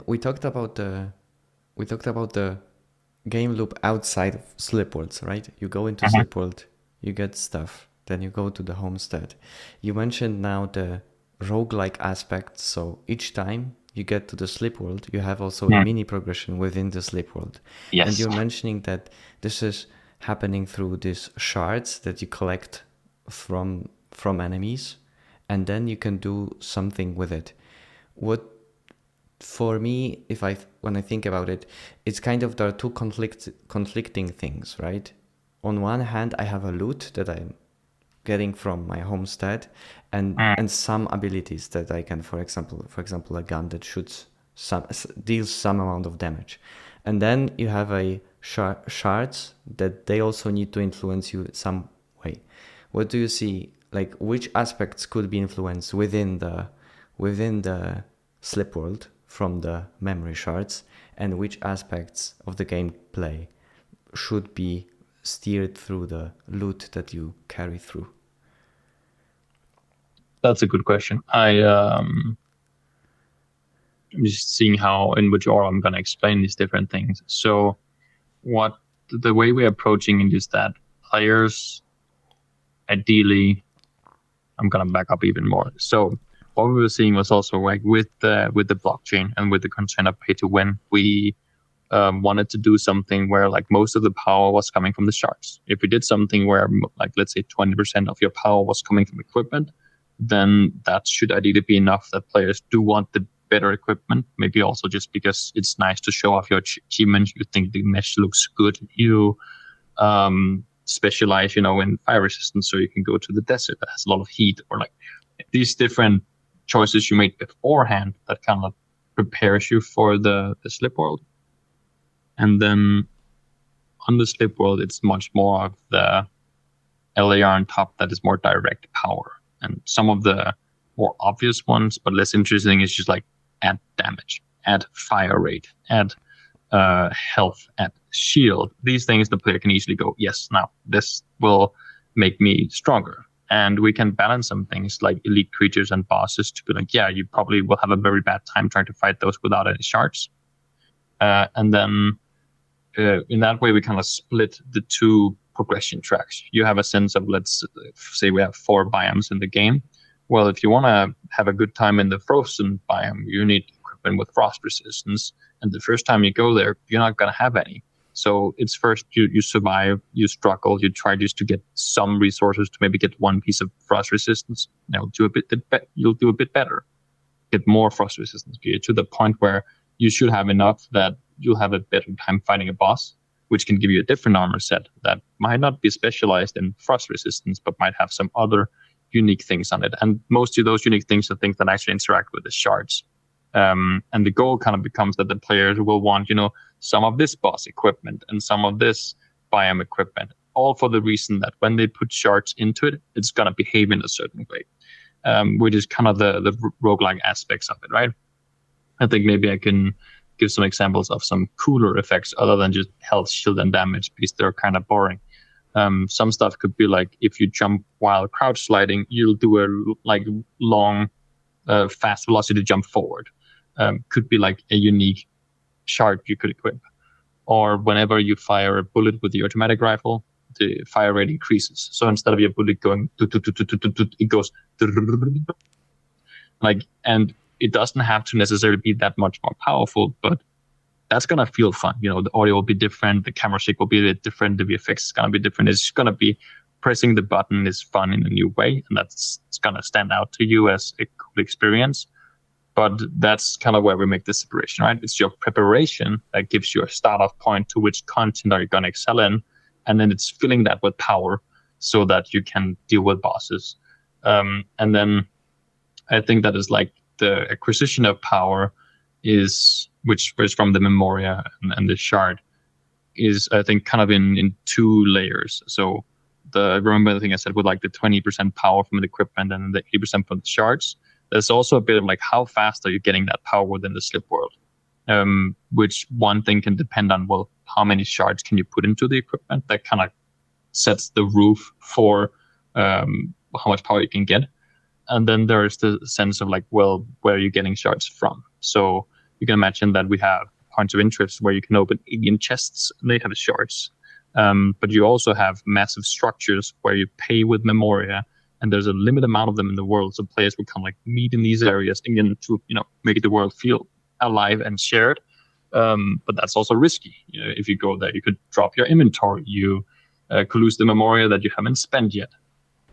we talked about the game loop outside of Slip Worlds, right? You go into Mhm. Slip World, you get stuff, then you go to the homestead. You mentioned now the roguelike aspect, so each time you get to the Slip World, you have also a Mm. mini progression within the Slip World. And Yes. you're mentioning that this is happening through these shards that you collect from enemies, and then you can do something with it. What for me, if I when I think about it, it's kind of there are two conflicting things, right? On one hand, I have a loot that I'm getting from my homestead, Mm. and some abilities that I can, for example, a gun that shoots deals some amount of damage, and then you have a shards that they also need to influence you some way. What do you see? Like which aspects could be influenced within the slip world from the memory shards, and which aspects of the gameplay should be steered through the loot that you carry through? That's a good question. I'm just seeing how in which order I'm gonna explain these different things. So what the way we're approaching it is that players ideally, I'm gonna back up even more. So what we were seeing was also like with the blockchain and with the concern of pay to win, we wanted to do something where like most of the power was coming from the shards. If we did something where like let's say 20% of your power was coming from equipment, then that should ideally be enough that players do want the better equipment. Maybe also just because it's nice to show off your achievements. You think the mesh looks good. You specialize, in fire resistance, so you can go to the desert that has a lot of heat, or like these different choices you made beforehand that kind of prepares you for the slip world. And then on the slip world, it's much more of the LAR on top that is more direct power. And some of the more obvious ones, but less interesting, is just like add damage, add fire rate, add health, add shield. These things the player can easily go, yes, now this will make me stronger. And we can balance some things like elite creatures and bosses to be like, yeah, you probably will have a very bad time trying to fight those without any shards. And then in that way, we kind of split the two progression tracks. You have a sense of, let's say we have 4 biomes in the game. Well, if you want to have a good time in the frozen biome, you need equipment with frost resistance. And the first time you go there, you're not going to have any. So it's first you survive, you struggle, you try just to get some resources to maybe get one piece of frost resistance. You'll do a bit better, get more frost resistance gear to the point where you should have enough that you'll have a better time fighting a boss, which can give you a different armor set that might not be specialized in frost resistance, but might have some other unique things on it. And most of those unique things are things that actually interact with the shards. And the goal kind of becomes that the players will want, some of this boss equipment and some of this biome equipment, all for the reason that when they put shards into it, it's going to behave in a certain way, which is kind of the roguelike aspects of it, right? I think maybe I can give some examples of some cooler effects other than just health, shield, and damage, because they're kind of boring. Some stuff could be like if you jump while crouch sliding, you'll do a like long, fast velocity jump forward. Could be like a unique shard you could equip. Or whenever you fire a bullet with the automatic rifle, the fire rate increases. So instead of your bullet going, it goes like, and it doesn't have to necessarily be that much more powerful, but that's going to feel fun. The audio will be different. The camera shake will be a bit different. The VFX is going to be different. It's going to be pressing the button is fun in a new way. And it's going to stand out to you as a cool experience. But that's kind of where we make the separation, right? It's your preparation that gives you a start off point to which content are you going to excel in. And then it's filling that with power so that you can deal with bosses. And then I think that is like the acquisition of power is, which is from the Memoria and the shard, is I think kind of in 2 layers. So remember the thing I said with like the 20% power from the equipment and the 80% from the shards. There's also a bit of like how fast are you getting that power within the slip world, which one thing can depend on, well, how many shards can you put into the equipment? That kind of sets the roof for how much power you can get. And then there is the sense of like, well, where are you getting shards from? So you can imagine that we have points of interest where you can open alien chests and they have shards. But you also have massive structures where you pay with Memoria, and there's a limited amount of them in the world. So players will kind of like meet in these areas again to make the world feel alive and shared. But that's also risky. If you go there, you could drop your inventory. You could lose the Memoria that you haven't spent yet.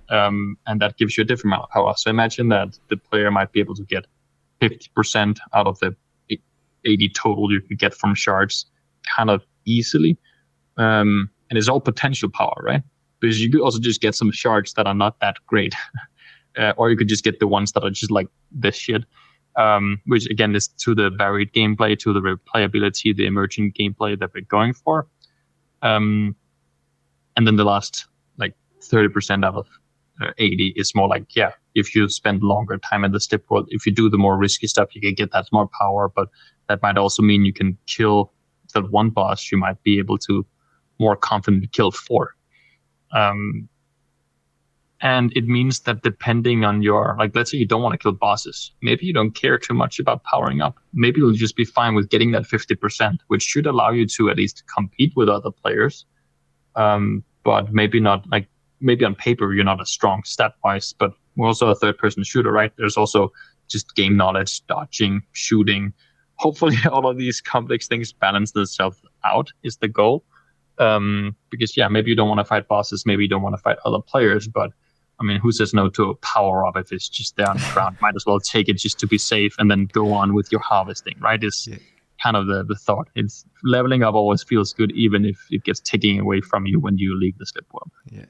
And that gives you a different amount of power. So imagine that the player might be able to get 50% out of the 80 total you could get from shards kind of easily. And it's all potential power, right? Because you could also just get some shards that are not that great. Or you could just get the ones that are just like this shit. Which again is to the varied gameplay, to the replayability, the emerging gameplay that we're going for. And then the last like 30% out of 80 is more like, yeah, if you spend longer time in the Slip World, if you do the more risky stuff, you can get that more power, but that might also mean you can kill that one boss you might be able to more confidently kill 4. And it means that depending on your, like, let's say you don't want to kill bosses. Maybe you don't care too much about powering up. Maybe you'll just be fine with getting that 50%, which should allow you to at least compete with other players. But maybe not, like, maybe on paper you're not as strong stat-wise, but we're also a third-person shooter, right? There's also just game knowledge, dodging, shooting. Hopefully all of these complex things balance themselves out is the goal. Because, yeah, maybe you don't want to fight bosses, maybe you don't want to fight other players, but I mean, who says no to a power up if it's just there on the ground? Might as well take it just to be safe and then go on with your harvesting, right? Is kind of the thought. It's leveling up always feels good, even if it gets taken away from you when you leave the Slip World. Yeah,